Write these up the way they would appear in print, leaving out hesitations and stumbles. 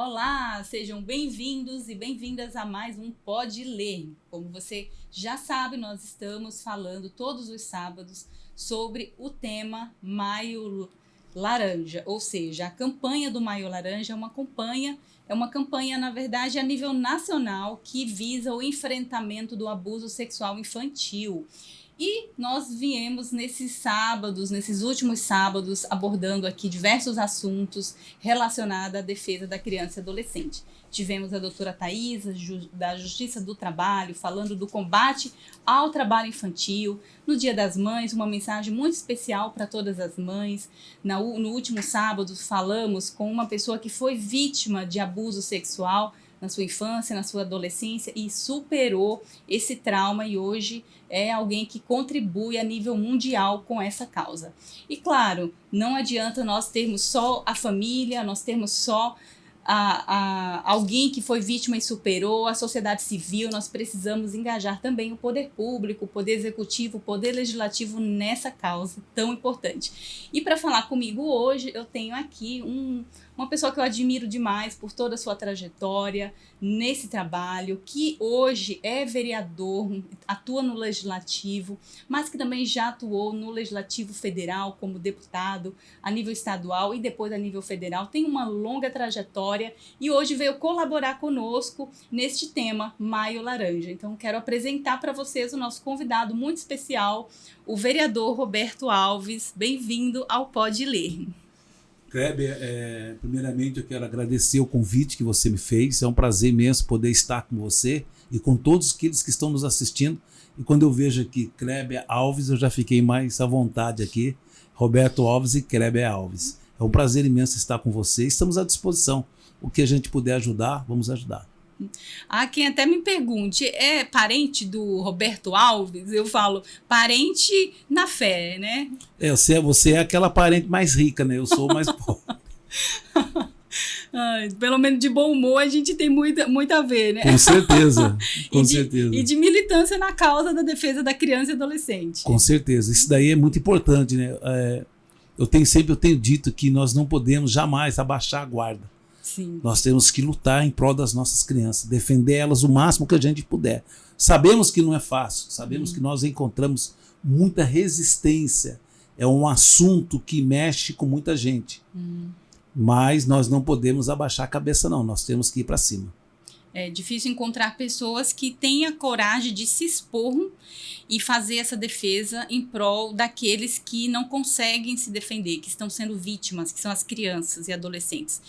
Olá, sejam bem-vindos e bem-vindas a mais um Pode Ler. Como você já sabe, nós estamos falando todos os sábados sobre o tema Maio Laranja, ou seja, a campanha do Maio Laranja é uma campanha, na verdade, a nível nacional que visa o enfrentamento do abuso sexual infantil. E nós viemos nesses últimos sábados, abordando aqui diversos assuntos relacionados à defesa da criança e adolescente. Tivemos a doutora Thaisa, da Justiça do Trabalho, falando do combate ao trabalho infantil. No Dia das Mães, uma mensagem muito especial para todas as mães. No último sábado, falamos com uma pessoa que foi vítima de abuso sexual na sua infância, na sua adolescência e superou esse trauma e hoje é alguém que contribui a nível mundial com essa causa. E claro, não adianta nós termos só a família, nós termos só alguém que foi vítima e superou, a sociedade civil, nós precisamos engajar também o poder público, o poder executivo, o poder legislativo nessa causa tão importante. E para falar comigo hoje, eu tenho aqui uma pessoa que eu admiro demais por toda a sua trajetória nesse trabalho, que hoje é vereador, atua no legislativo, mas que também já atuou no legislativo federal como deputado a nível estadual e depois a nível federal, tem uma longa trajetória e hoje veio colaborar conosco neste tema Maio Laranja. Então quero apresentar para vocês o nosso convidado muito especial, o vereador Roberto Alves. Bem-vindo ao Pode Ler. Kleber, primeiramente eu quero agradecer o convite que você me fez, é um prazer imenso poder estar com você e com todos aqueles que estão nos assistindo, e quando eu vejo aqui Kleber Alves, eu já fiquei mais à vontade aqui, Roberto Alves e Kleber Alves. É um prazer imenso estar com você, estamos à disposição, o que a gente puder ajudar, vamos ajudar. Há quem até me pergunte, é parente do Roberto Alves? Eu falo, parente na fé, né? Você é aquela parente mais rica, né? Eu sou mais pobre. Pelo menos de bom humor a gente tem muito a ver, né? Com certeza, com certeza. E de militância na causa da defesa da criança e adolescente. Com certeza, isso daí é muito importante, né? Eu tenho dito que nós não podemos jamais abaixar a guarda. Sim. Nós temos que lutar em prol das nossas crianças, defender elas o máximo que a gente puder. Sabemos que não é fácil, sabemos que nós encontramos muita resistência. É um assunto que mexe com muita gente. Mas nós não podemos abaixar a cabeça, não. Nós temos que ir para cima. É difícil encontrar pessoas que tenham coragem de se expor e fazer essa defesa em prol daqueles que não conseguem se defender, que estão sendo vítimas, que são as crianças e adolescentes.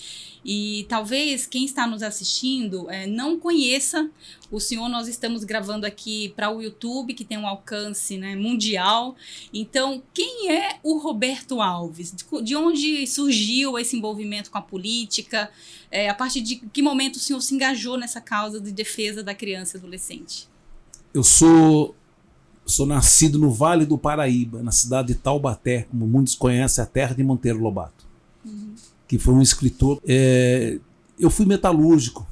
E talvez quem está nos assistindo não conheça o senhor. Nós estamos gravando aqui para o YouTube, que tem um alcance, né, mundial. Então, quem é o Roberto Alves? De onde surgiu esse envolvimento com a política? A partir de que momento o senhor se engajou nessa causa de defesa da criança e adolescente? Eu sou nascido no Vale do Paraíba, na cidade de Taubaté, como muitos conhecem, a terra de Monteiro Lobato, que foi um escritor. Eu fui metalúrgico,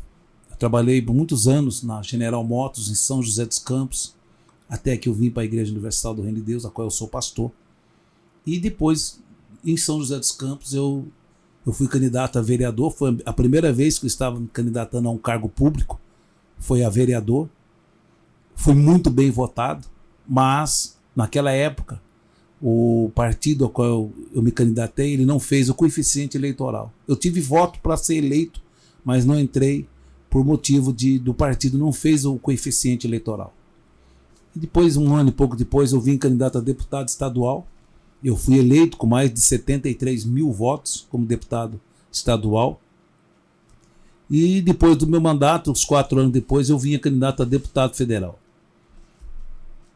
eu trabalhei por muitos anos na General Motors, em São José dos Campos, até que eu vim para a Igreja Universal do Reino de Deus, a qual eu sou pastor. E depois, em São José dos Campos, eu fui candidato a vereador. Foi a primeira vez que eu estava me candidatando a um cargo público, foi a vereador. Fui muito bem votado, mas naquela época o partido ao qual eu me candidatei, ele não fez o coeficiente eleitoral. Eu tive voto para ser eleito, mas não entrei por motivo do partido não fez o coeficiente eleitoral. E depois, um ano e pouco depois, eu vim candidato a deputado estadual. Eu fui eleito com mais de 73 mil votos como deputado estadual. E depois do meu mandato, uns 4 anos depois, eu vim candidato a deputado federal.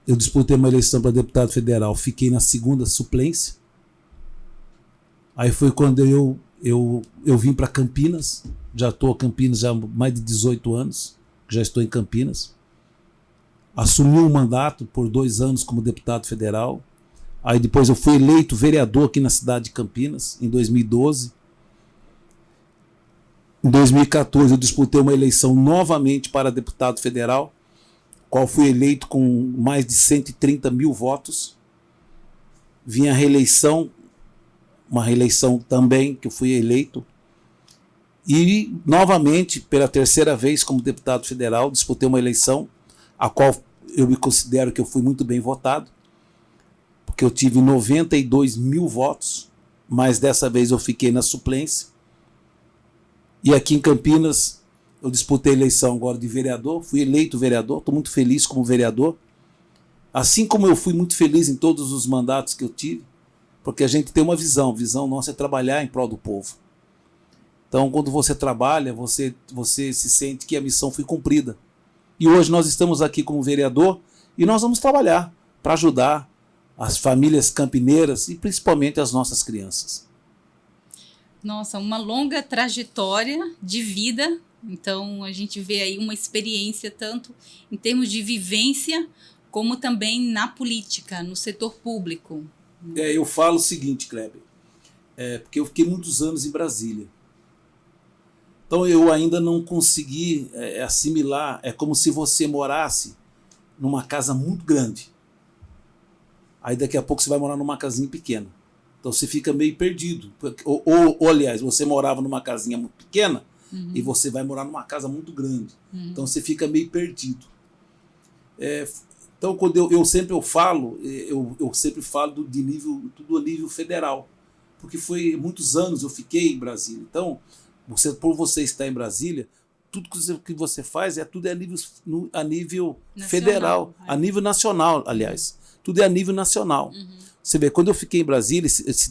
Eu disputei uma eleição para deputado federal, fiquei na segunda suplência. Aí foi quando eu vim para Campinas, já estou em Campinas há mais de 18 anos, já estou em Campinas. Assumi um mandato por 2 anos como deputado federal. Aí depois eu fui eleito vereador aqui na cidade de Campinas, em 2012. Em 2014 eu disputei uma eleição novamente para deputado federal, qual fui eleito com mais de 130 mil votos. Vim a reeleição, uma reeleição também que eu fui eleito. E, novamente, pela terceira vez como deputado federal, disputei uma eleição, a qual eu me considero que eu fui muito bem votado, porque eu tive 92 mil votos, mas dessa vez eu fiquei na suplência. E aqui em Campinas, eu disputei a eleição agora de vereador, fui eleito vereador, estou muito feliz como vereador. Assim como eu fui muito feliz em todos os mandatos que eu tive, porque a gente tem uma visão, nossa é trabalhar em prol do povo. Então, quando você trabalha, você se sente que a missão foi cumprida. E hoje nós estamos aqui como vereador e nós vamos trabalhar para ajudar as famílias campineiras e principalmente as nossas crianças. Nossa, uma longa trajetória de vida. Então, a gente vê aí uma experiência tanto em termos de vivência, como também na política, no setor público. Eu falo o seguinte, Kleber, porque eu fiquei muitos anos em Brasília. Então eu ainda não consegui assimilar, é como se você morasse numa casa muito grande. Aí daqui a pouco você vai morar numa casinha pequena. Então você fica meio perdido. Ou aliás, você morava numa casinha muito pequena, e você vai morar numa casa muito grande. Então você fica meio perdido. Então quando eu sempre falo de nível, tudo a nível federal. Porque foi muitos anos eu fiquei em Brasília. Então, por você estar em Brasília, tudo que você faz tudo a nível federal, a nível nacional, aliás. Tudo é a nível nacional. Você vê, quando eu fiquei em Brasília,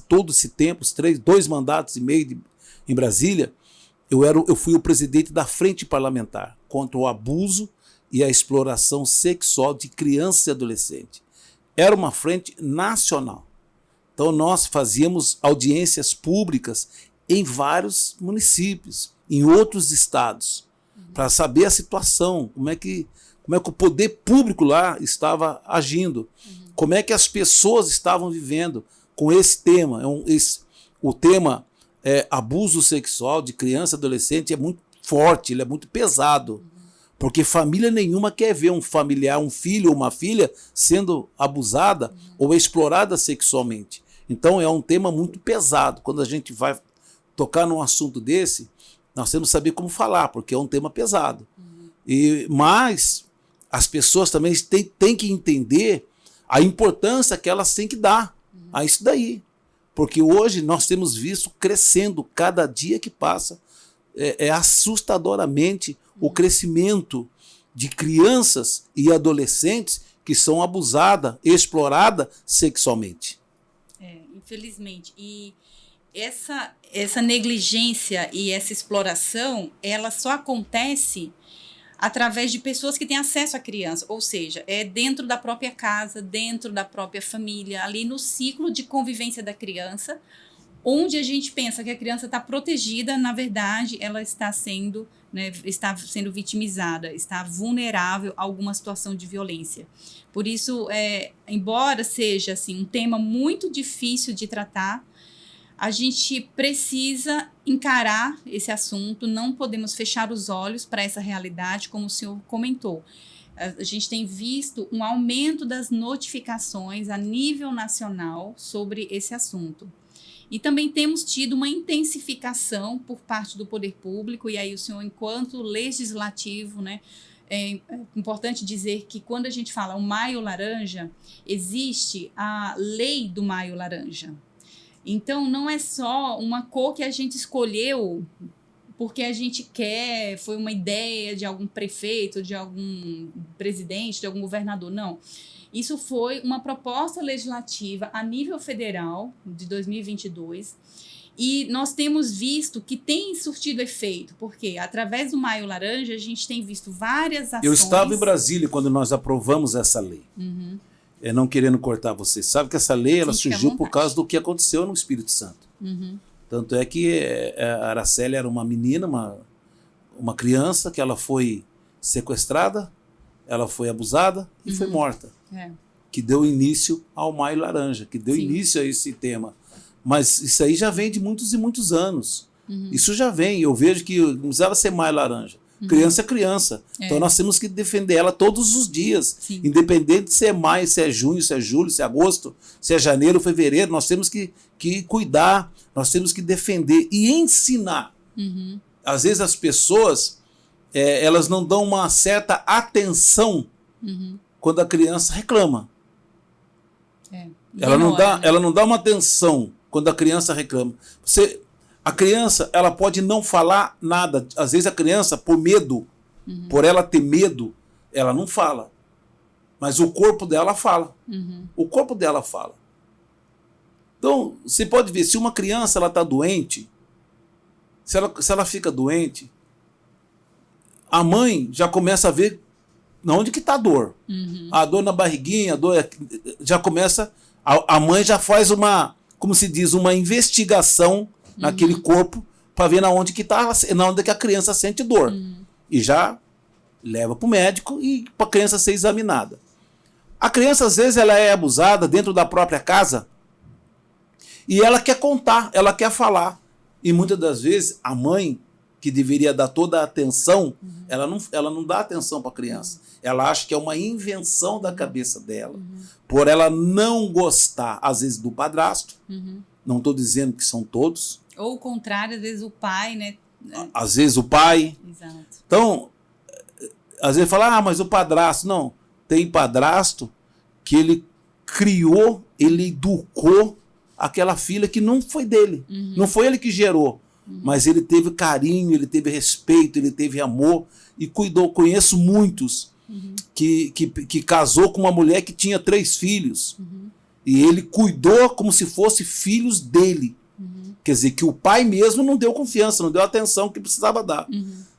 todo esse tempo, 2 mandatos e meio em Brasília, eu fui o presidente da Frente Parlamentar contra o abuso e a exploração sexual de crianças e adolescentes. Era uma frente nacional. Então nós fazíamos audiências públicas em vários municípios, em outros estados, para saber a situação, como é que o poder público lá estava agindo, como é que as pessoas estavam vivendo com esse tema. O tema abuso sexual de criança e adolescente é muito forte, ele é muito pesado, porque família nenhuma quer ver um familiar, um filho ou uma filha sendo abusada ou explorada sexualmente. Então é um tema muito pesado. Quando a gente vai tocar num assunto desse, nós temos que saber como falar, porque é um tema pesado. Mas as pessoas também têm que entender a importância que elas têm que dar a isso daí. Porque hoje nós temos visto crescendo, cada dia que passa, assustadoramente o crescimento de crianças e adolescentes que são abusadas, exploradas sexualmente. Infelizmente. E essa negligência e essa exploração, ela só acontece através de pessoas que têm acesso à criança, ou seja, dentro da própria casa, dentro da própria família, ali no ciclo de convivência da criança, onde a gente pensa que a criança está protegida, na verdade, ela está sendo vitimizada, está vulnerável a alguma situação de violência. Por isso, embora seja assim, um tema muito difícil de tratar, a gente precisa encarar esse assunto, não podemos fechar os olhos para essa realidade, como o senhor comentou. A gente tem visto um aumento das notificações a nível nacional sobre esse assunto. E também temos tido uma intensificação por parte do poder público, e aí o senhor, enquanto legislativo, é importante dizer que quando a gente fala o Maio Laranja, existe a lei do Maio Laranja. Então, não é só uma cor que a gente escolheu porque a gente quer, foi uma ideia de algum prefeito, de algum presidente, de algum governador, não. Isso foi uma proposta legislativa a nível federal de 2022 e nós temos visto que tem surtido efeito, porque através do Maio Laranja a gente tem visto várias ações. Eu estava em Brasília quando nós aprovamos essa lei. Não querendo cortar você, sabe que essa lei ela surgiu por causa do que aconteceu no Espírito Santo. Tanto é que a Araceli era uma menina, uma criança, que ela foi sequestrada, ela foi abusada e foi morta. Que deu início ao Maio Laranja, que deu início a esse tema. Mas isso aí já vem de muitos e muitos anos. Isso já vem, eu vejo que não precisava ser Maio Laranja. Criança é criança. Então nós temos que defender ela todos os dias. Independente se é maio, se é junho, se é julho, se é agosto, se é janeiro, fevereiro, nós temos que cuidar, nós temos que defender e ensinar às vezes as pessoas elas não dão uma certa atenção quando a criança reclama. Ela não dá uma atenção quando a criança reclama. A criança, ela pode não falar nada. Às vezes a criança, por medo, por ela ter medo, ela não fala. Mas o corpo dela fala. O corpo dela fala. Então, você pode ver, se uma criança está doente, se ela fica doente, a mãe já começa a ver onde que está a dor. A dor na barriguinha, a dor já começa... A mãe já faz como se diz, uma investigação naquele corpo para ver onde que a criança sente dor. E já leva para o médico e para a criança ser examinada. A criança, às vezes, ela é abusada dentro da própria casa e ela quer contar, ela quer falar. E muitas das vezes a mãe, que deveria dar toda a atenção, ela não dá atenção para a criança. Ela acha que é uma invenção da cabeça dela. Por ela não gostar, às vezes, do padrasto. Não estou dizendo que são todos. Ou o contrário, às vezes o pai, né? Às vezes o pai. Exato. Então, às vezes fala, mas o padrasto. Não, tem padrasto que ele criou, ele educou aquela filha que não foi dele. Não foi ele que gerou. Mas ele teve carinho, ele teve respeito, ele teve amor e cuidou. Conheço muitos que casou com uma mulher que tinha 3 filhos. E ele cuidou como se fossem filhos dele. Quer dizer, que o pai mesmo não deu confiança, não deu a atenção que precisava dar.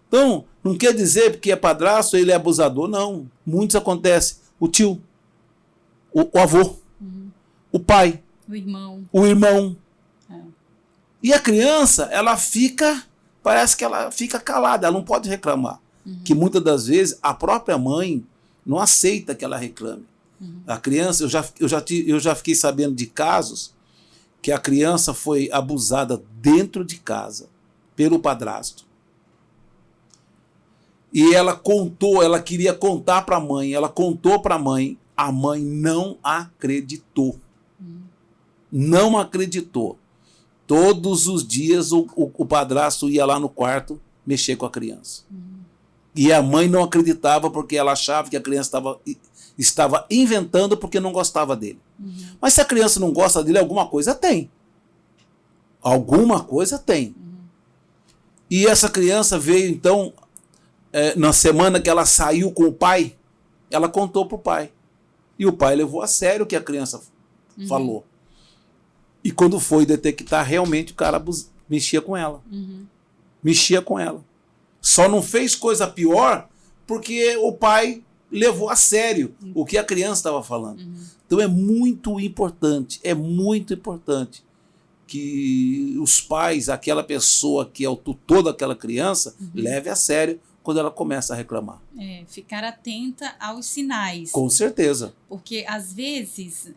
Então, não quer dizer porque é padrasto, ele é abusador, não. Muitos acontece. O tio, o avô, o pai, o irmão. E a criança, parece que ela fica calada, ela não pode reclamar. Que muitas das vezes a própria mãe não aceita que ela reclame. A criança, eu já fiquei sabendo de casos que a criança foi abusada dentro de casa pelo padrasto. E ela queria contar para a mãe, ela contou para a mãe não acreditou. Não acreditou. Todos os dias o padrasto ia lá no quarto mexer com a criança. E a mãe não acreditava porque ela achava que a criança estava inventando porque não gostava dele. Mas se a criança não gosta dele, alguma coisa tem. Alguma coisa tem. E essa criança veio, então, na semana que ela saiu com o pai, ela contou para o pai. E o pai levou a sério o que a criança falou. E quando foi detectar, realmente o cara mexia com ela. Mexia com ela. Só não fez coisa pior porque o pai levou a sério o que a criança estava falando. Então é muito importante que os pais, aquela pessoa que é o tutor daquela criança, leve a sério quando ela começa a reclamar. Ficar atenta aos sinais. Com certeza. Porque às vezes...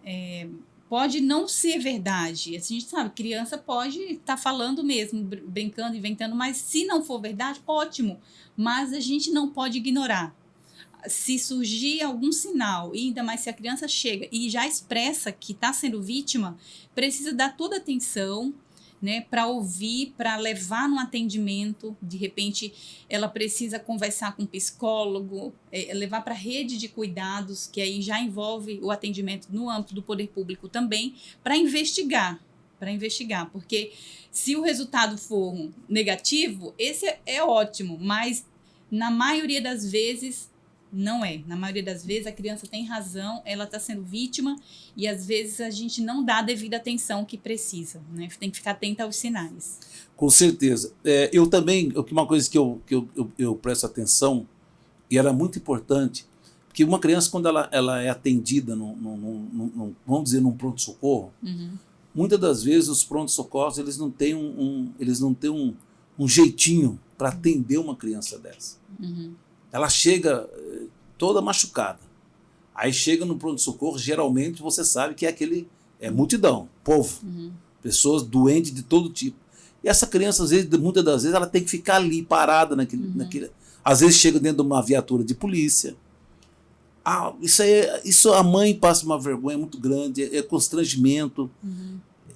pode não ser verdade. A gente sabe, criança pode estar falando mesmo, brincando, inventando, mas se não for verdade, ótimo. Mas a gente não pode ignorar. Se surgir algum sinal, e ainda mais se a criança chega e já expressa que está sendo vítima, precisa dar toda atenção, né, para ouvir, para levar no atendimento. De repente, ela precisa conversar com um psicólogo, levar para a rede de cuidados, que aí já envolve o atendimento no âmbito do poder público também, para investigar, porque se o resultado for negativo, esse é ótimo, mas na maioria das vezes não é. Na maioria das vezes a criança tem razão, ela está sendo vítima e às vezes a gente não dá a devida atenção que precisa, né? Tem que ficar atenta aos sinais. Com certeza. Eu também, uma coisa que eu presto atenção, e era muito importante, porque uma criança, quando ela é atendida, vamos dizer, num pronto-socorro, muitas das vezes os pronto-socorros eles não têm um jeitinho para atender uma criança dessa. Ela chega toda machucada. Aí chega no pronto-socorro, geralmente você sabe que é multidão, povo. Pessoas doentes de todo tipo. E essa criança, muitas das vezes, ela tem que ficar ali, parada naquele. Às vezes chega dentro de uma viatura de polícia. Isso a mãe passa uma vergonha muito grande, é constrangimento.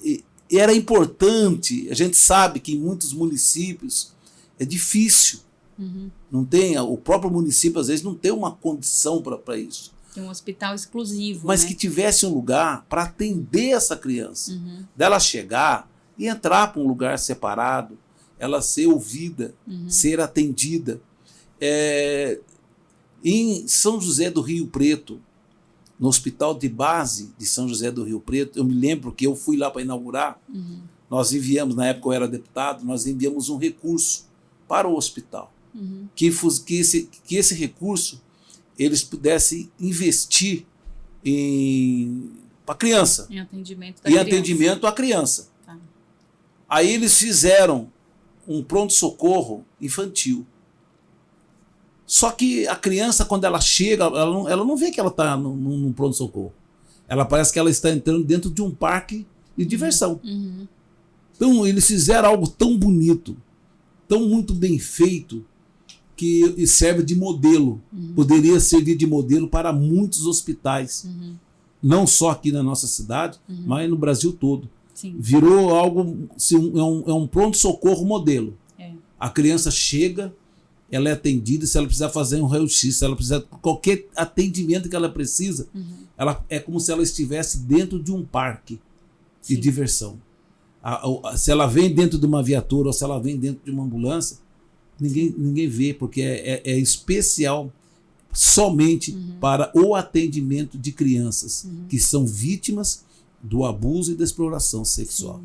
E era importante, a gente sabe que em muitos municípios é difícil. Não tem, o próprio município às vezes não tem uma condição para isso. Tem um hospital exclusivo. Mas né? que tivesse um lugar para atender essa criança. Dela chegar e entrar para um lugar separado, ela ser ouvida, ser atendida. Em São José do Rio Preto, no hospital de base de São José do Rio Preto, eu me lembro que eu fui lá para inaugurar, nós enviamos, na época eu era deputado, nós enviamos um recurso para o hospital, que esse recurso eles pudessem investir para a criança, em atendimento à criança. Tá. Aí eles fizeram um pronto-socorro infantil. Só que a criança, quando ela chega, ela não vê que ela está num pronto-socorro. Ela parece que ela está entrando dentro de um parque de diversão. Então, eles fizeram algo tão bonito, tão muito bem feito, que serve de modelo. Poderia servir de modelo para muitos hospitais. Não só aqui na nossa cidade, mas no Brasil todo. Sim. Virou algo, é um pronto-socorro modelo. A criança chega, ela é atendida, se ela precisar fazer um raio-x, se ela precisar qualquer atendimento que ela precisa, ela, é como se ela estivesse dentro de um parque de diversão. Se ela vem dentro de uma viatura ou se ela vem dentro de uma ambulância, ninguém vê, porque é especial somente para o atendimento de crianças que são vítimas do abuso e da exploração sexual.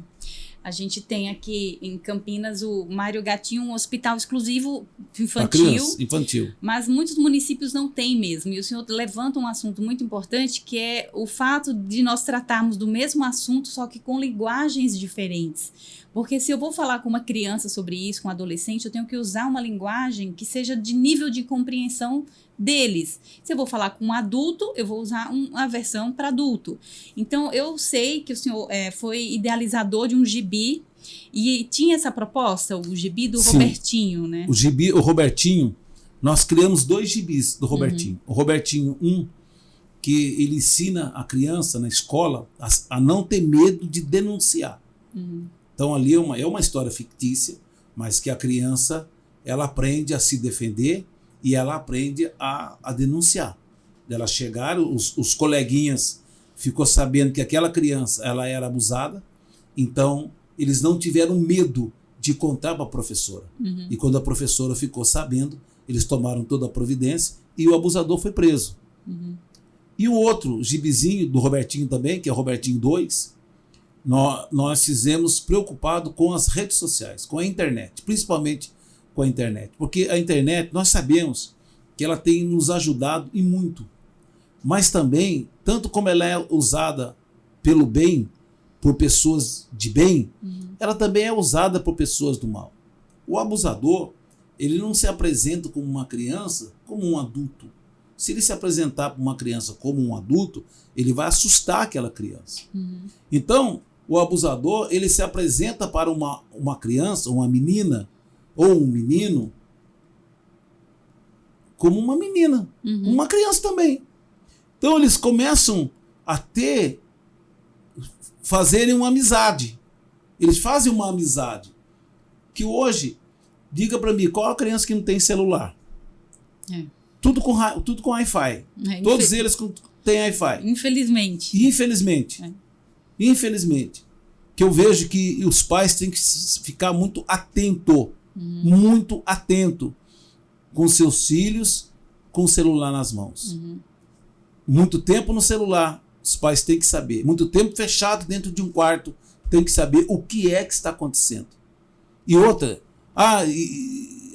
A gente tem aqui em Campinas o Mário Gatinho, um hospital exclusivo infantil, mas muitos municípios não têm mesmo. E o senhor levanta um assunto muito importante, que é o fato de nós tratarmos do mesmo assunto, só que com linguagens diferentes. Porque se eu vou falar com uma criança sobre isso, com um adolescente, eu tenho que usar uma linguagem que seja de nível de compreensão deles. Se eu vou falar com um adulto, eu vou usar uma versão para adulto. Então, eu sei que o senhor foi idealizador de um gibi e tinha essa proposta, o gibi do Robertinho, né? O Robertinho, nós criamos 2 gibis do Robertinho. O Robertinho, que ele ensina a criança na escola a não ter medo de denunciar. Então, ali é uma história fictícia, mas que a criança ela aprende a se defender e ela aprende a denunciar. Ela chegar, os coleguinhas ficou sabendo que aquela criança ela era abusada, então eles não tiveram medo de contar para a professora. E quando a professora ficou sabendo, eles tomaram toda a providência e o abusador foi preso. E o outro gibizinho do Robertinho também, que é o Robertinho 2, nós fizemos preocupado com as redes sociais, com a internet, principalmente com a internet. Porque a internet, nós sabemos que ela tem nos ajudado e muito. Mas também, tanto como ela é usada pelo bem, por pessoas de bem, ela também é usada por pessoas do mal. O abusador, ele não se apresenta como uma criança, como um adulto. Se ele se apresentar para uma criança como um adulto, ele vai assustar aquela criança. Então, o abusador, ele se apresenta para uma criança, uma menina ou um menino, como uma menina, uma criança também. Então, eles começam a fazerem uma amizade. Eles fazem uma amizade. Que hoje, diga para mim, qual a criança que não tem celular? Tudo com Wi-Fi. Todos eles têm Wi-Fi. Infelizmente. Infelizmente. Que eu vejo que os pais têm que ficar muito atento com seus filhos com o celular nas mãos. Muito tempo no celular, os pais têm que saber. Muito tempo fechado dentro de um quarto, tem que saber o que é que está acontecendo. E outra,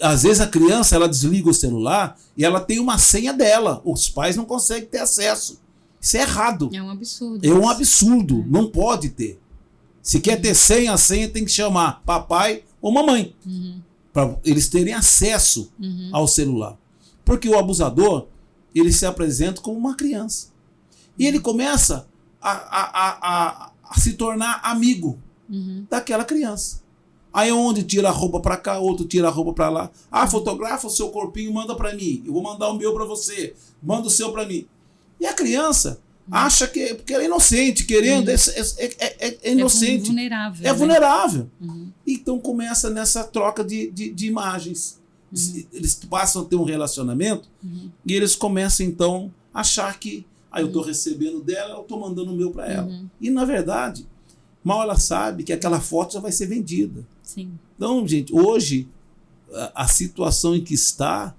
às vezes a criança ela desliga o celular e ela tem uma senha dela. Os pais não conseguem ter acesso. Isso é errado. É um absurdo. É um absurdo. Não pode ter. Se quer ter senha, a senha tem que chamar papai ou mamãe. Para eles terem acesso ao celular. Porque o abusador, ele se apresenta como uma criança. E ele começa a se tornar amigo daquela criança. Aí onde tira a roupa para cá, outro tira a roupa para lá. Fotografa o seu corpinho, manda para mim. Eu vou mandar o meu para você. Manda o seu para mim. E a criança acha porque ela é inocente, querendo, é inocente. É vulnerável. É vulnerável. Então começa nessa troca de imagens. Eles passam a ter um relacionamento e eles começam então a achar que eu estou recebendo dela, eu estou mandando o meu para ela. E na verdade, mal ela sabe que aquela foto já vai ser vendida. Sim. Então, gente, hoje a situação em que está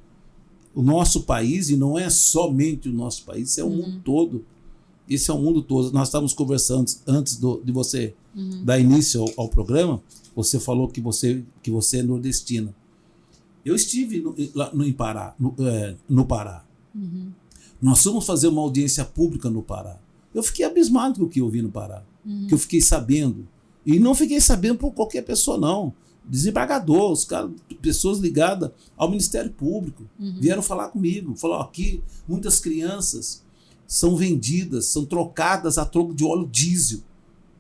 o nosso país, e não é somente o nosso país, é o mundo todo. Esse é o mundo todo. Nós estávamos conversando antes de você dar início ao programa. Você falou que você é nordestina. Eu estive no Pará. Nós fomos fazer uma audiência pública no Pará. Eu fiquei abismado com o que eu vi no Pará. Que eu fiquei sabendo. E não fiquei sabendo por qualquer pessoa, não. Desembargador, os caras, pessoas ligadas ao Ministério Público, vieram falar comigo. Falaram, aqui muitas crianças são vendidas, são trocadas a troco de óleo diesel.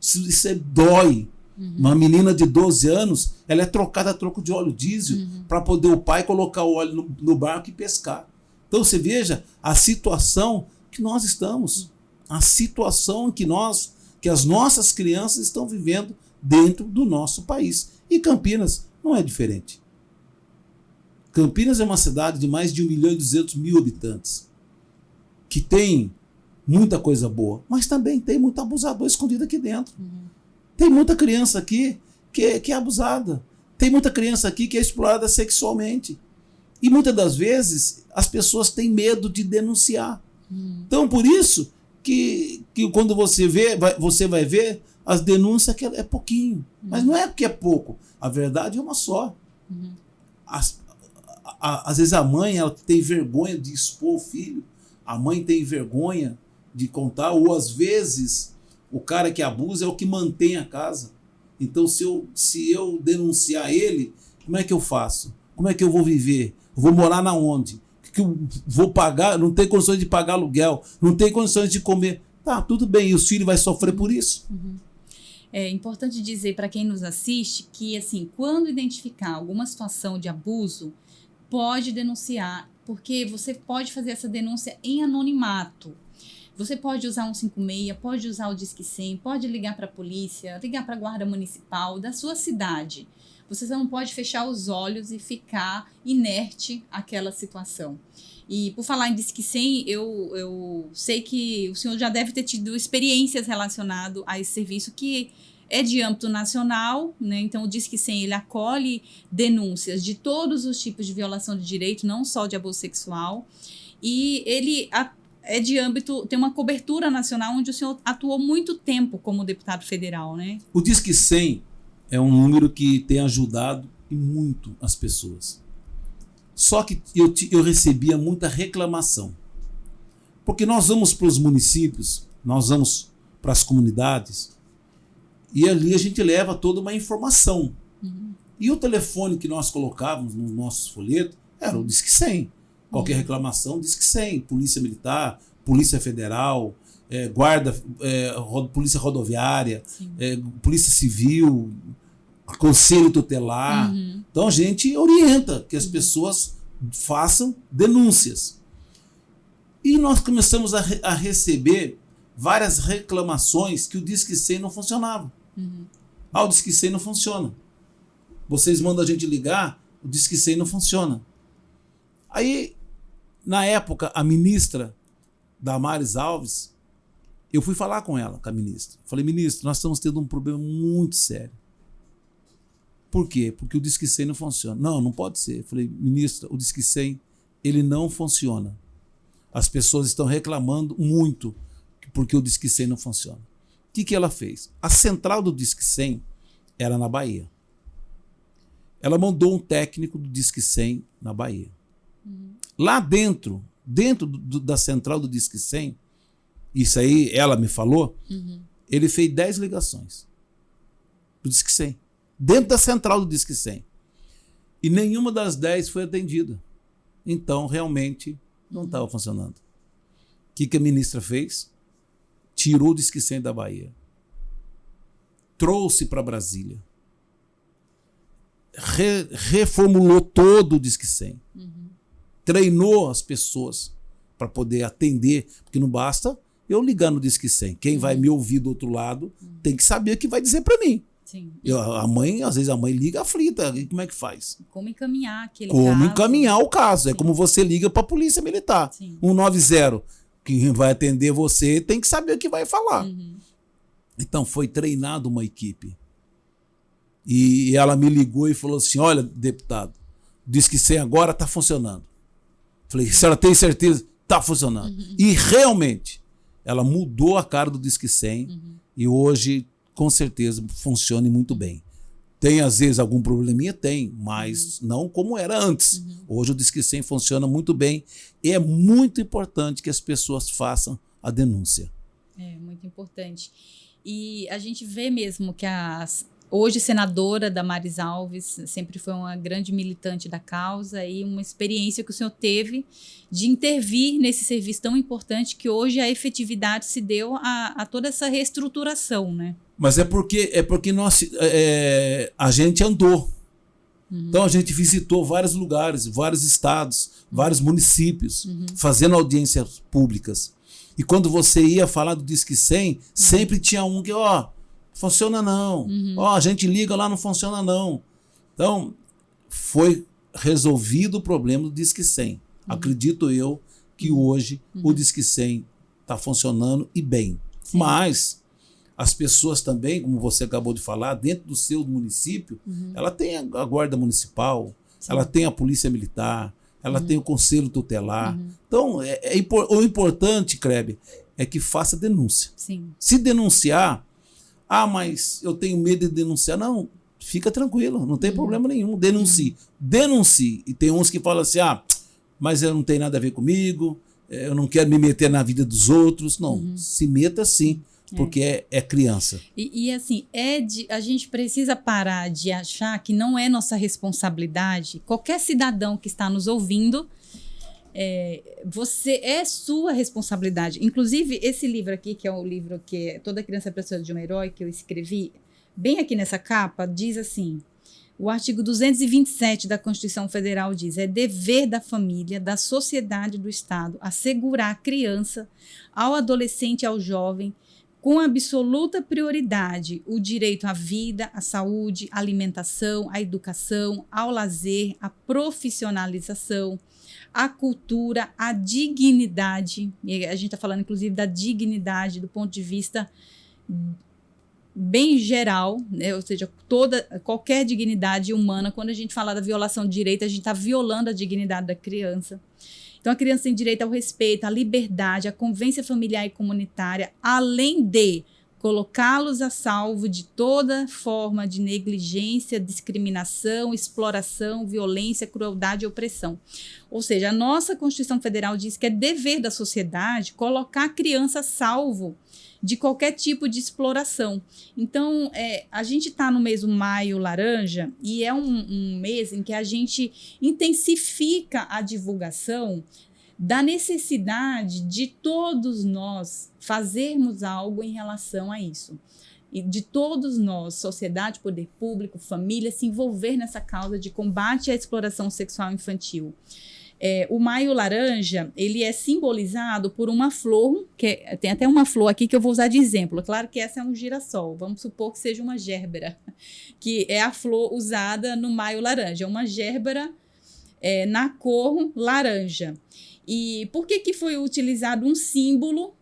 Isso dói. Uma menina de 12 anos, ela é trocada a troco de óleo diesel para poder o pai colocar o óleo no barco e pescar. Então você veja a situação que nós estamos, a situação que as nossas crianças estão vivendo dentro do nosso país. E Campinas não é diferente. Campinas é uma cidade de mais de 1.200.000 habitantes, que tem muita coisa boa, mas também tem muito abusador escondido aqui dentro. Tem muita criança aqui que é abusada. Tem muita criança aqui que é explorada sexualmente. E muitas das vezes as pessoas têm medo de denunciar. Então, por isso que quando você vai ver as denúncias que é pouquinho. Mas não é porque é pouco. A verdade é uma só. Às vezes a mãe ela tem vergonha de expor o filho. A mãe tem vergonha de contar. Ou às vezes o cara que abusa é o que mantém a casa. Então, se eu denunciar ele, como é que eu faço? Como é que eu vou viver? Eu vou morar na onde? Que eu vou pagar? Não tenho condições de pagar aluguel, não tenho condições de comer. Tá, tudo bem, e os filhos vão sofrer por isso. É importante dizer para quem nos assiste que, assim, quando identificar alguma situação de abuso, pode denunciar, porque você pode fazer essa denúncia em anonimato. Você pode usar o 156, pode usar o Disque 100, pode ligar para a polícia, ligar para a guarda municipal da sua cidade. Você não pode fechar os olhos e ficar inerte àquela situação. E por falar em Disque 100, eu sei que o senhor já deve ter tido experiências relacionadas a esse serviço que é de âmbito nacional, né? Então o Disque 100 ele acolhe denúncias de todos os tipos de violação de direito, não só de abuso sexual. E ele é de âmbito, tem uma cobertura nacional onde o senhor atuou muito tempo como deputado federal, né? O Disque 100 é um número que tem ajudado muito as pessoas. Só que eu recebia muita reclamação. Porque nós vamos para os municípios, nós vamos para as comunidades, e ali a gente leva toda uma informação. E o telefone que nós colocávamos nos nossos folhetos era o Disque 100. Qualquer reclamação, Disque 100, Polícia Militar, Polícia Federal, Polícia Rodoviária, Polícia Civil, Conselho Tutelar. Então a gente orienta que as pessoas façam denúncias. E nós começamos a receber várias reclamações que o Disque 100 não funcionava. O Disque 100 não funciona. Vocês mandam a gente ligar, o Disque 100 não funciona. Aí, na época, a ministra Damares Alves, eu fui falar com ela, com a ministra. Falei, ministra, nós estamos tendo um problema muito sério. Por quê? Porque o Disque 100 não funciona. Não pode ser. Eu falei, ministra, o Disque 100, ele não funciona. As pessoas estão reclamando muito porque o Disque 100 não funciona. O que ela fez? A central do Disque 100 era na Bahia. Ela mandou um técnico do Disque 100 na Bahia. Lá dentro da central do Disque 100, isso aí ela me falou, ele fez 10 ligações do Disque 100. Dentro da central do Disque 100. E nenhuma das 10 foi atendida. Então, realmente, não estava funcionando. O que a ministra fez? Tirou o Disque 100 da Bahia. Trouxe para Brasília. Reformulou todo o Disque 100. Treinou as pessoas para poder atender, porque não basta eu ligar no Disque 100. Quem vai me ouvir do outro lado tem que saber o que vai dizer para mim. Sim. Às vezes a mãe liga aflita, e como é que faz? Como encaminhar aquele Como caso. encaminhar o caso. É Sim. como você liga para a polícia militar. Sim. 190, quem vai atender você tem que saber o que vai falar. Uhum. Então foi treinada uma equipe. E ela me ligou e falou assim, olha, deputado, diz que 100 agora está funcionando. Falei, a senhora tem certeza? Está funcionando. Uhum. E realmente, ela mudou a cara do Disque 100 e hoje, com certeza, funciona muito bem. Tem, às vezes, algum probleminha? Tem, mas não como era antes. Hoje o Disque 100 funciona muito bem e é muito importante que as pessoas façam a denúncia. É, muito importante. E a gente vê mesmo que hoje senadora Damares Alves sempre foi uma grande militante da causa e uma experiência que o senhor teve de intervir nesse serviço tão importante que hoje a efetividade se deu a toda essa reestruturação, né? Mas é porque a gente andou. Então a gente visitou vários lugares, vários estados, vários municípios, fazendo audiências públicas. E quando você ia falar do Disque 100, sempre tinha um que, funciona não. A gente liga lá, não funciona não. Então, foi resolvido o problema do Disque 100. Acredito eu que hoje o Disque 100 está funcionando e bem. Sim. Mas as pessoas também, como você acabou de falar, dentro do seu município, ela tem a guarda municipal, sim, ela tem a polícia militar, ela tem o conselho tutelar. Então, o importante, Krebe, é que faça denúncia. Sim. Se denunciar, mas eu tenho medo de denunciar. Não, fica tranquilo, não tem problema nenhum. Denuncie. Denuncie. E tem uns que falam assim, mas eu não tenho nada a ver comigo, eu não quero me meter na vida dos outros. Não, se meta sim, porque é criança. E assim, a gente precisa parar de achar que não é nossa responsabilidade. Qualquer cidadão que está nos ouvindo, é sua responsabilidade. Inclusive, esse livro aqui, que é o livro que Toda Criança Precisa de um Herói, que eu escrevi, bem aqui nessa capa, diz assim, o artigo 227 da Constituição Federal diz, é dever da família, da sociedade e do Estado assegurar à criança, ao adolescente e ao jovem, com absoluta prioridade, o direito à vida, à saúde, à alimentação, à educação, ao lazer, à profissionalização, à cultura, à dignidade. E a gente está falando, inclusive, da dignidade do ponto de vista bem geral, né? Ou seja, qualquer dignidade humana. Quando a gente fala da violação de direito, a gente está violando a dignidade da criança. Então, a criança tem direito ao respeito, à liberdade, à convivência familiar e comunitária, além de colocá-los a salvo de toda forma de negligência, discriminação, exploração, violência, crueldade e opressão. Ou seja, a nossa Constituição Federal diz que é dever da sociedade colocar a criança a salvo de qualquer tipo de exploração. Então, a gente está no mês do Maio Laranja e é um mês em que a gente intensifica a divulgação da necessidade de todos nós fazermos algo em relação a isso. E de todos nós, sociedade, poder público, família, se envolver nessa causa de combate à exploração sexual infantil. O Maio Laranja, ele é simbolizado por uma flor, tem até uma flor aqui que eu vou usar de exemplo. Claro que essa é um girassol, vamos supor que seja uma gérbera, que é a flor usada no Maio Laranja. É uma gérbera na cor laranja. E por que foi utilizado um símbolo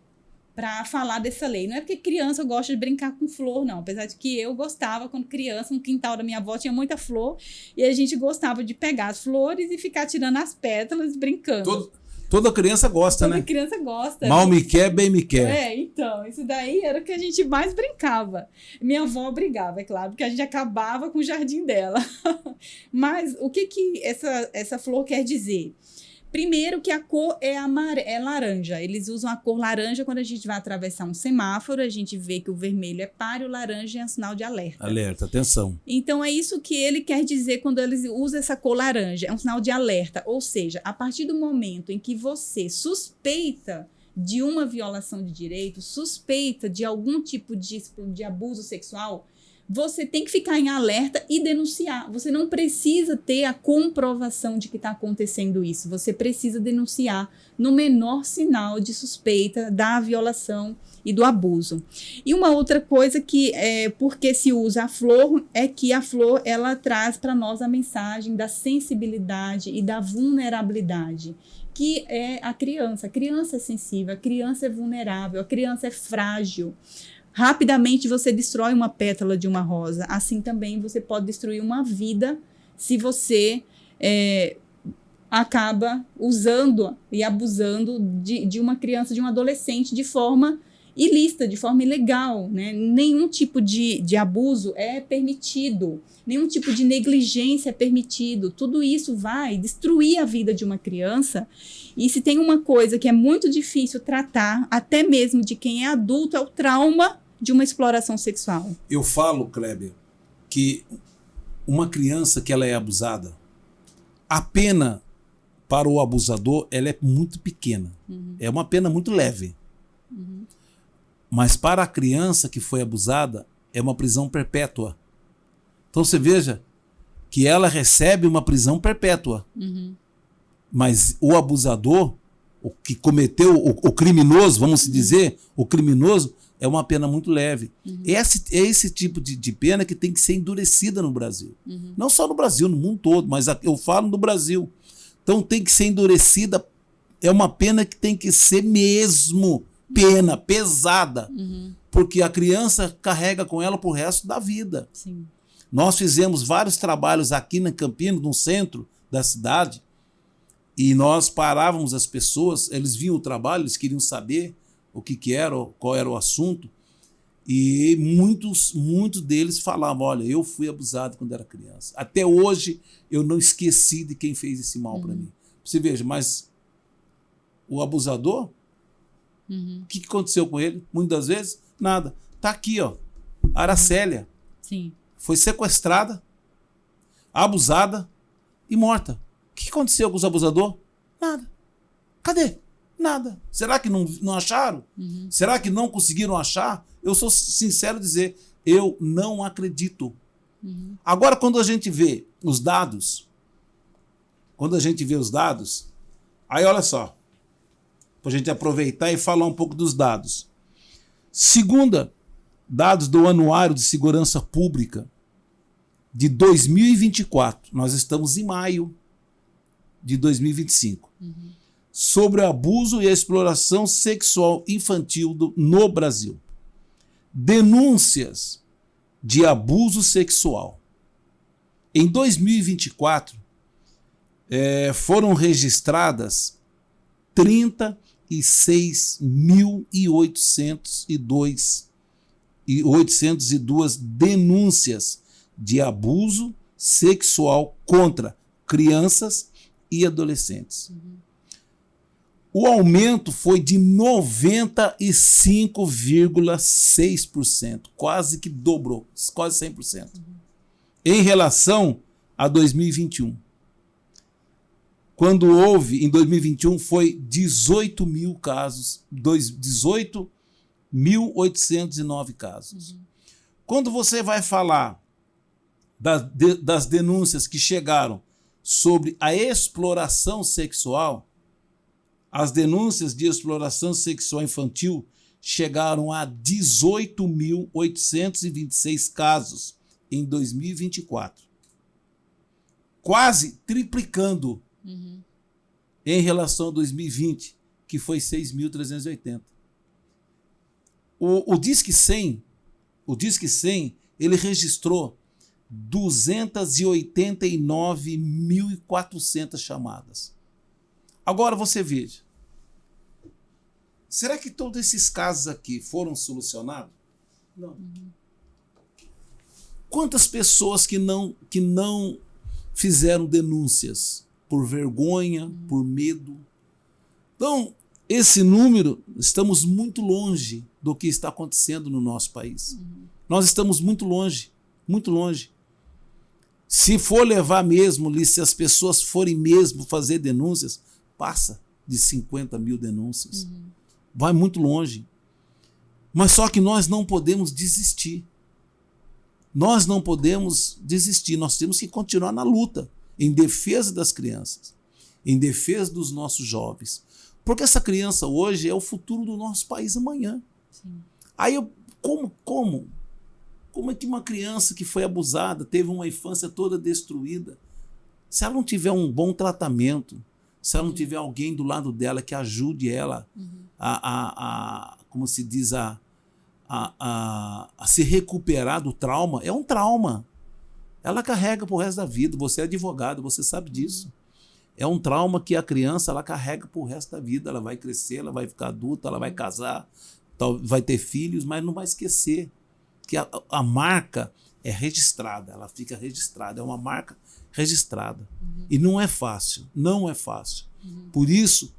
para falar dessa lei? Não é porque criança gosta de brincar com flor, não. Apesar de que eu gostava, quando criança, no quintal da minha avó tinha muita flor, e a gente gostava de pegar as flores e ficar tirando as pétalas, brincando. Toda criança gosta, né? Toda criança gosta. Mal me quer, bem me quer. Então, isso daí era o que a gente mais brincava. Minha avó brigava, é claro, porque a gente acabava com o jardim dela. Mas o que essa flor quer dizer? Primeiro que a cor é laranja. Eles usam a cor laranja quando a gente vai atravessar um semáforo, a gente vê que o vermelho é pare, o laranja é um sinal de alerta. Alerta, atenção. Então, é isso que ele quer dizer quando eles usam essa cor laranja, é um sinal de alerta. Ou seja, a partir do momento em que você suspeita de uma violação de direito, suspeita de algum tipo de abuso sexual, você tem que ficar em alerta e denunciar. Você não precisa ter a comprovação de que está acontecendo isso. Você precisa denunciar no menor sinal de suspeita da violação e do abuso. E uma outra coisa que porque se usa a flor, é que a flor ela traz para nós a mensagem da sensibilidade e da vulnerabilidade, que é a criança. A criança é sensível, a criança é vulnerável, a criança é frágil. Rapidamente você destrói uma pétala de uma rosa. Assim também você pode destruir uma vida se você acaba usando e abusando de uma criança, de um adolescente de forma ilícita, de forma ilegal, né? Nenhum tipo de abuso é permitido, nenhum tipo de negligência é permitido. Tudo isso vai destruir a vida de uma criança. E se tem uma coisa que é muito difícil tratar, até mesmo de quem é adulto, é o trauma de uma exploração sexual. Eu falo, Kleber, que uma criança que ela é abusada, a pena para o abusador ela é muito pequena. É uma pena muito leve. Mas para a criança que foi abusada, é uma prisão perpétua. Então você veja que ela recebe uma prisão perpétua. Mas o abusador, o que cometeu, o criminoso, vamos dizer, o criminoso, é uma pena muito leve. É esse tipo de pena que tem que ser endurecida no Brasil. Não só no Brasil, no mundo todo, mas eu falo no Brasil. Então tem que ser endurecida, é uma pena que tem que ser mesmo pena pesada, porque a criança carrega com ela pro resto da vida. Sim. Nós fizemos vários trabalhos aqui na Campinas, no centro da cidade, e nós parávamos as pessoas, eles viam o trabalho, eles queriam saber o que era, qual era o assunto, e muitos deles falavam, olha, eu fui abusado quando era criança. Até hoje eu não esqueci de quem fez esse mal para mim. Você veja, mas o abusador, o que aconteceu com ele? Muitas vezes, nada. Tá aqui, ó, Aracélia. Sim. Foi sequestrada, abusada e morta. O que aconteceu com os abusadores? Nada. Cadê? Nada. Será que não acharam? Será que não conseguiram achar? Eu sou sincero dizer, eu não acredito. Agora, quando a gente vê os dados, aí olha só, para a gente aproveitar e falar um pouco dos dados. Segundo dados do Anuário de Segurança Pública de 2024, nós estamos em maio de 2025, sobre o abuso e a exploração sexual infantil no Brasil. Denúncias de abuso sexual. Em 2024, foram registradas 36.802 denúncias de abuso sexual contra crianças e adolescentes. O aumento foi de 95,6%, quase que dobrou, quase 100%, em relação a 2021. Quando houve, em 2021, foi 18 mil casos, 18.809 casos. Quando você vai falar das denúncias que chegaram sobre a exploração sexual, as denúncias de exploração sexual infantil chegaram a 18.826 casos em 2024. Quase triplicando em relação a 2020, que foi 6.380. O Disque 100, ele registrou 289.400 chamadas. Agora você veja, será que todos esses casos aqui foram solucionados? Não. Quantas pessoas que não fizeram denúncias por vergonha, por medo? Então, esse número, estamos muito longe do que está acontecendo no nosso país. Nós estamos muito longe, muito longe. Se for levar mesmo, se as pessoas forem mesmo fazer denúncias, passa de 50 mil denúncias. Vai muito longe. Mas só que nós não podemos desistir. Nós não podemos desistir, nós temos que continuar na luta, em defesa das crianças, em defesa dos nossos jovens. Porque essa criança hoje é o futuro do nosso país amanhã. Sim. Aí, como é que uma criança que foi abusada, teve uma infância toda destruída, se ela não tiver um bom tratamento, se ela não tiver alguém do lado dela que ajude ela como se diz, a se recuperar do trauma, é um trauma. Ela carrega pro resto da vida. Você é advogado, você sabe disso. É um trauma que a criança ela carrega pro resto da vida. Ela vai crescer, ela vai ficar adulta, ela vai casar, vai ter filhos, mas não vai esquecer que a marca é registrada, ela fica registrada, é uma marca registrada. E não é fácil, não é fácil. Por isso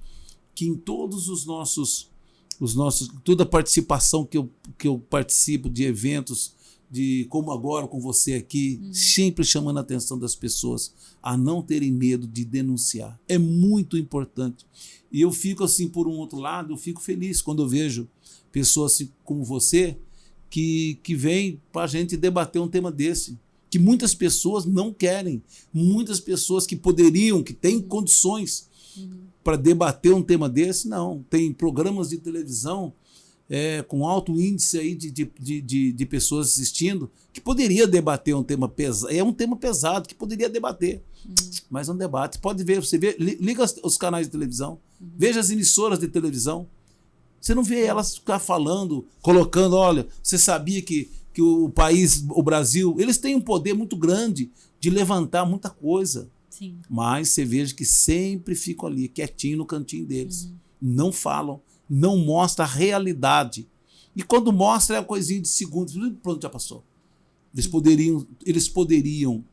que em todos os nossos toda a participação que eu participo de eventos, como agora com você aqui, sempre chamando a atenção das pessoas a não terem medo de denunciar. É muito importante. E eu fico assim, por um outro lado, eu fico feliz quando eu vejo pessoas assim, como você que vêm para a gente debater um tema desse, que muitas pessoas não querem, muitas pessoas que poderiam, que têm condições para debater um tema desse, não. Tem programas de televisão com alto índice aí de pessoas assistindo que poderia debater um tema pesado. É um tema pesado que poderia debater, mas não debate. Pode ver, você vê, liga os canais de televisão, veja as emissoras de televisão. Você não vê elas ficar falando, colocando, olha, você sabia que o país, o Brasil, eles têm um poder muito grande de levantar muita coisa. Sim. Mas você veja que sempre ficam ali, quietinho no cantinho deles. Não falam, não mostram a realidade. E quando mostra é uma coisinha de segundos, pronto, já passou. Eles poderiam,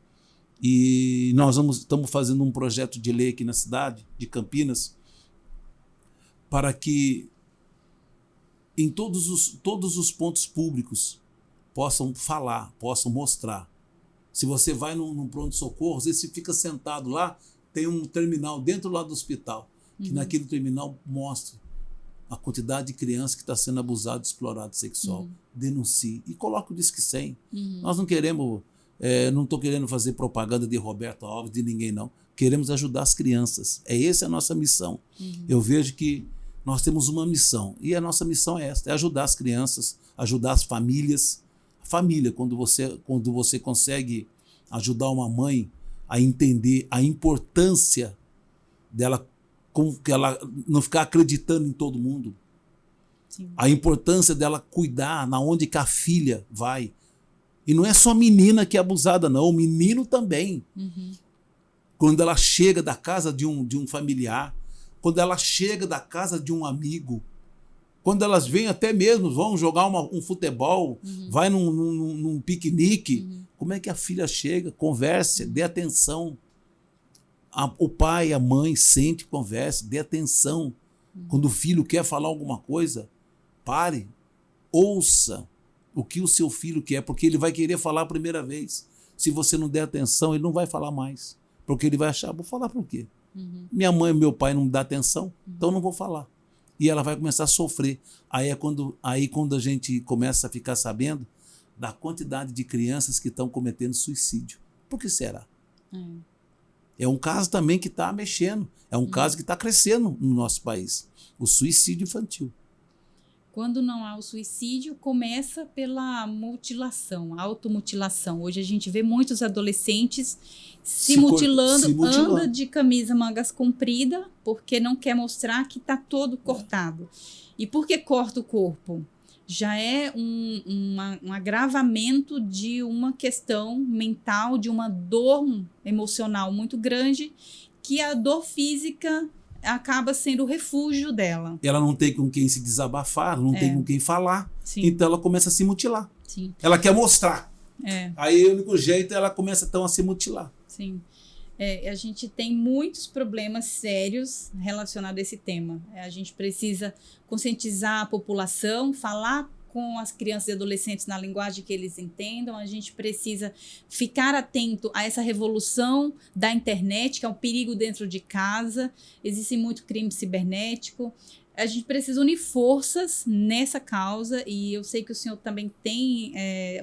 e nós estamos fazendo um projeto de lei aqui na cidade de Campinas, para que em todos os pontos públicos possam falar, possam mostrar. Se você vai num pronto-socorro, às vezes você fica sentado lá, tem um terminal dentro lá do hospital, que naquele terminal mostra a quantidade de crianças que está sendo abusada, explorada sexual. Denuncie e coloque o Disque 100. Nós não queremos, não estou querendo fazer propaganda de Roberto Alves, de ninguém não. Queremos ajudar as crianças. Essa é a nossa missão. Eu vejo que nós temos uma missão, e a nossa missão é esta, é ajudar as crianças, ajudar as famílias. Família, quando você consegue ajudar uma mãe a entender a importância dela, como que ela não ficar acreditando em todo mundo. Sim. A importância dela cuidar na onde que a filha vai. E não é só a menina que é abusada, não, o menino também. Quando ela chega da casa de um familiar, quando ela chega da casa de um amigo, quando elas vêm até mesmo, vão jogar um futebol, vai num piquenique, como é que a filha chega? Converse, dê atenção. O pai, a mãe sente, converse, dê atenção. Quando o filho quer falar alguma coisa, pare, ouça o que o seu filho quer, porque ele vai querer falar a primeira vez. Se você não der atenção, ele não vai falar mais, porque ele vai achar, vou falar por quê? Minha mãe e meu pai não me dão atenção, então não vou falar. E ela vai começar a sofrer. Aí quando a gente começa a ficar sabendo da quantidade de crianças que estão cometendo suicídio. Por que será? É um caso também que está mexendo. É um caso que está crescendo no nosso país. O suicídio infantil. Quando não há o suicídio, começa pela mutilação, automutilação. Hoje a gente vê muitos adolescentes se mutilando, anda de camisa mangas comprida, porque não quer mostrar que está todo cortado. E por que corta o corpo? Já é um agravamento de uma questão mental, de uma dor emocional muito grande, que a dor física acaba sendo o refúgio dela. Ela não tem com quem se desabafar, não tem com quem falar. Sim. Então ela começa a se mutilar. Sim. Ela quer mostrar. É. Aí o único jeito ela começa então a se mutilar. Sim. A gente tem muitos problemas sérios relacionados a esse tema. A gente precisa conscientizar a população, falar com as crianças e adolescentes na linguagem que eles entendam. A gente precisa ficar atento a essa revolução da internet, que é um perigo dentro de casa. Existe muito crime cibernético. A gente precisa unir forças nessa causa, e eu sei que o senhor também tem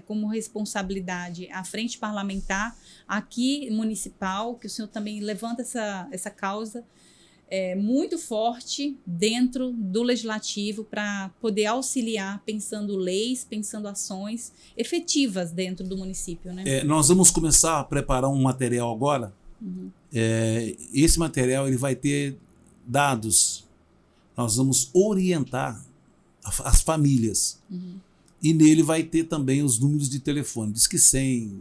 como responsabilidade a frente parlamentar aqui municipal, que o senhor também levanta essa causa muito forte dentro do legislativo para poder auxiliar, pensando leis, pensando ações efetivas dentro do município, né? Nós vamos começar a preparar um material agora. Uhum. Esse material ele vai ter dados. Nós vamos orientar as famílias. Uhum. E nele vai ter também os números de telefone. Diz que 100,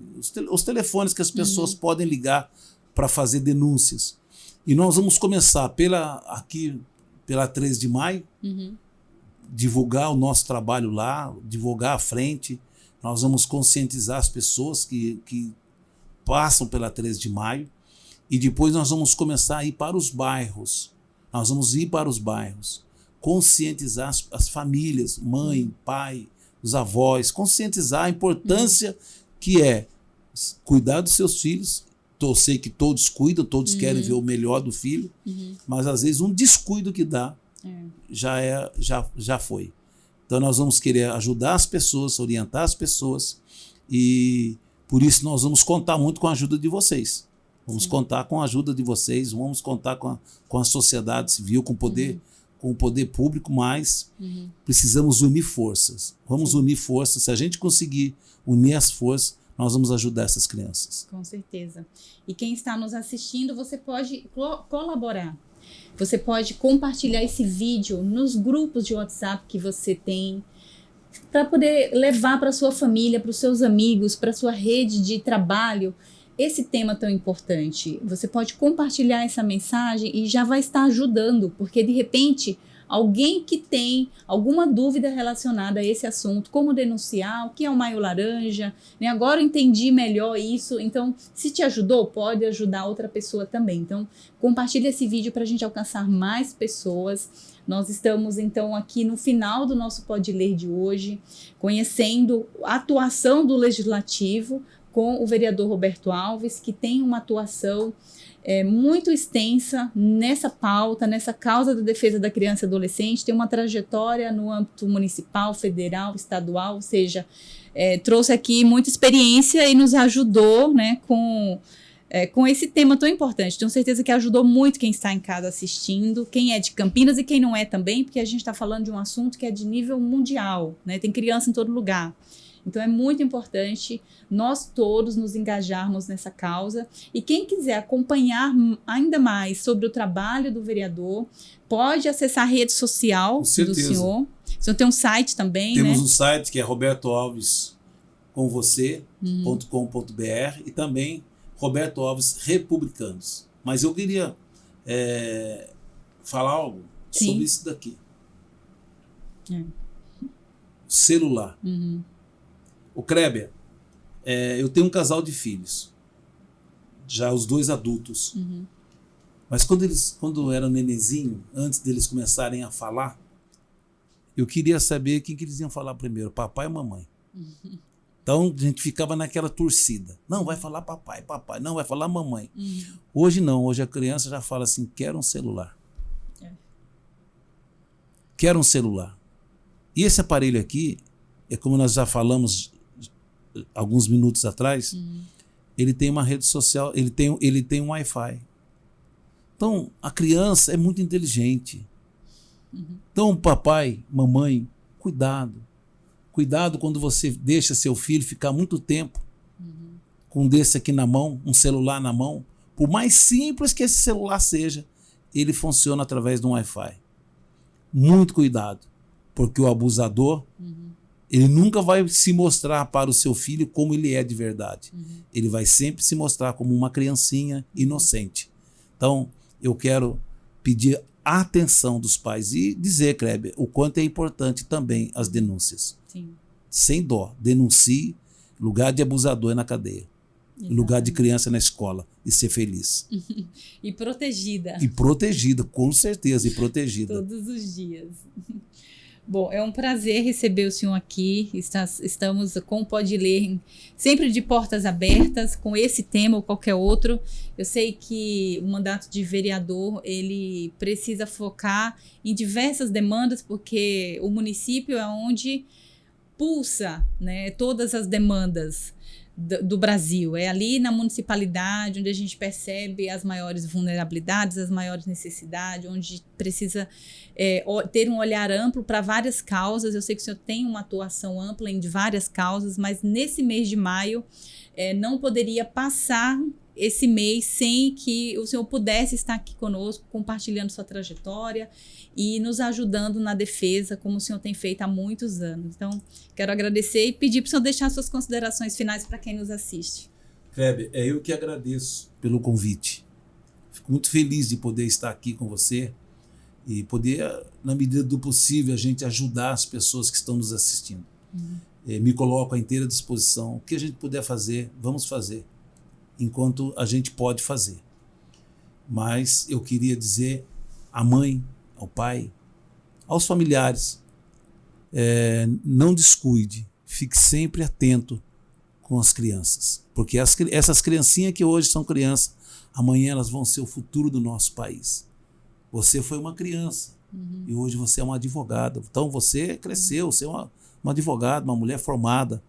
os telefones que as pessoas podem ligar para fazer denúncias. E nós vamos começar pela 13 de maio, divulgar o nosso trabalho lá, divulgar à frente. Nós vamos conscientizar as pessoas que passam pela 13 de maio. E depois nós vamos começar a ir para os bairros. Nós vamos ir para os bairros, conscientizar as famílias, mãe, pai, os avós, conscientizar a importância que é cuidar dos seus filhos. Eu sei que todos cuidam, todos querem ver o melhor do filho, mas às vezes um descuido que dá já foi. Então nós vamos querer ajudar as pessoas, orientar as pessoas, e por isso nós vamos contar muito com a ajuda de vocês. Vamos contar com a ajuda de vocês, vamos contar com a sociedade civil, com o poder público, mas precisamos unir forças. Vamos unir forças. Se a gente conseguir unir as forças, nós vamos ajudar essas crianças. Com certeza. E quem está nos assistindo, você pode colaborar. Você pode compartilhar esse vídeo nos grupos de WhatsApp que você tem, para poder levar para sua família, para os seus amigos, para a sua rede de trabalho, esse tema tão importante. Você pode compartilhar essa mensagem e já vai estar ajudando, porque de repente alguém que tem alguma dúvida relacionada a esse assunto, como denunciar, o que é o Maio Laranja, né? Agora eu entendi melhor isso, então se te ajudou, pode ajudar outra pessoa também. Então compartilha esse vídeo para a gente alcançar mais pessoas. Nós estamos então aqui no final do nosso Pode Ler de hoje, conhecendo a atuação do Legislativo com o vereador Roberto Alves, que tem uma atuação muito extensa nessa pauta, nessa causa da defesa da criança e adolescente, tem uma trajetória no âmbito municipal, federal, estadual, ou seja, trouxe aqui muita experiência e nos ajudou, né, com esse tema tão importante. Tenho certeza que ajudou muito quem está em casa assistindo, quem é de Campinas e quem não é também, porque a gente está falando de um assunto que é de nível mundial, né, tem criança em todo lugar. Então é muito importante nós todos nos engajarmos nessa causa, e quem quiser acompanhar ainda mais sobre o trabalho do vereador, pode acessar a rede social do senhor. O senhor tem um site também, Temos né? um site que é robertoalvescomvocê.com.br e também Roberto Alves Republicanos. Mas eu queria falar algo sobre isso daqui. Celular. O Kleber, eu tenho um casal de filhos, já os dois adultos. Mas quando eram nenenzinho, antes deles começarem a falar, eu queria saber quem que eles iam falar primeiro, papai ou mamãe. Então a gente ficava naquela torcida. Não, vai falar papai, papai. Não, vai falar mamãe. Hoje não, hoje a criança já fala assim, quero um celular. Quero um celular. E esse aparelho aqui, como nós já falamos alguns minutos atrás, ele tem uma rede social, ele tem um Wi-Fi. Então, a criança é muito inteligente. Então, papai, mamãe, cuidado. Cuidado quando você deixa seu filho ficar muito tempo com um desse aqui na mão, um celular na mão. Por mais simples que esse celular seja, ele funciona através de um Wi-Fi. Muito cuidado, porque o abusador, ele nunca vai se mostrar para o seu filho como ele é de verdade. Ele vai sempre se mostrar como uma criancinha inocente. Então, eu quero pedir a atenção dos pais e dizer, Kleber, o quanto é importante também as denúncias. Sim. Sem dó. Denuncie. Lugar de abusador é na cadeia. Exatamente. Lugar de criança é na escola. E ser feliz. E protegida. E protegida, com certeza. E protegida. Todos os dias. Bom, é um prazer receber o senhor aqui. Estamos com o Pode Ler sempre de portas abertas, com esse tema ou qualquer outro. Eu sei que o mandato de vereador, ele precisa focar em diversas demandas, porque o município é onde pulsa, né, todas as demandas do Brasil. É ali na municipalidade onde a gente percebe as maiores vulnerabilidades, as maiores necessidades, onde precisa ter um olhar amplo para várias causas. Eu sei que o senhor tem uma atuação ampla em várias causas, mas nesse mês de maio não poderia passar esse mês sem que o senhor pudesse estar aqui conosco, compartilhando sua trajetória e nos ajudando na defesa, como o senhor tem feito há muitos anos. Então, quero agradecer e pedir para o senhor deixar suas considerações finais para quem nos assiste. Kleber, eu que agradeço pelo convite. Fico muito feliz de poder estar aqui com você e poder, na medida do possível, a gente ajudar as pessoas que estão nos assistindo. Me coloco à inteira disposição. O que a gente puder fazer, vamos fazer, enquanto a gente pode fazer. Mas eu queria dizer à mãe, ao pai, aos familiares, não descuide, fique sempre atento com as crianças, porque essas criancinhas que hoje são crianças, amanhã elas vão ser o futuro do nosso país. Você foi uma criança e hoje você é uma advogada, então você cresceu, você é uma advogada, uma mulher formada.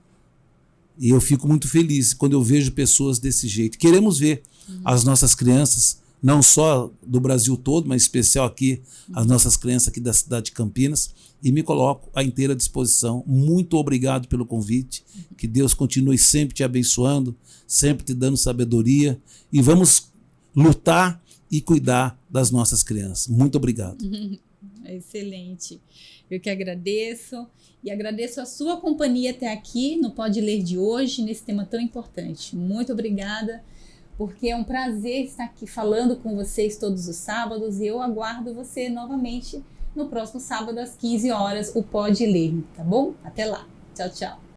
E eu fico muito feliz quando eu vejo pessoas desse jeito. Queremos ver as nossas crianças, não só do Brasil todo, mas em especial aqui, as nossas crianças aqui da cidade de Campinas, e me coloco à inteira disposição. Muito obrigado pelo convite, que Deus continue sempre te abençoando, sempre te dando sabedoria, e vamos lutar e cuidar das nossas crianças. Muito obrigado. Excelente. Eu que agradeço e agradeço a sua companhia até aqui no Pode Ler de hoje, nesse tema tão importante. Muito obrigada, porque é um prazer estar aqui falando com vocês todos os sábados e eu aguardo você novamente no próximo sábado às 15 horas, o Pode Ler, tá bom? Até lá. Tchau, tchau.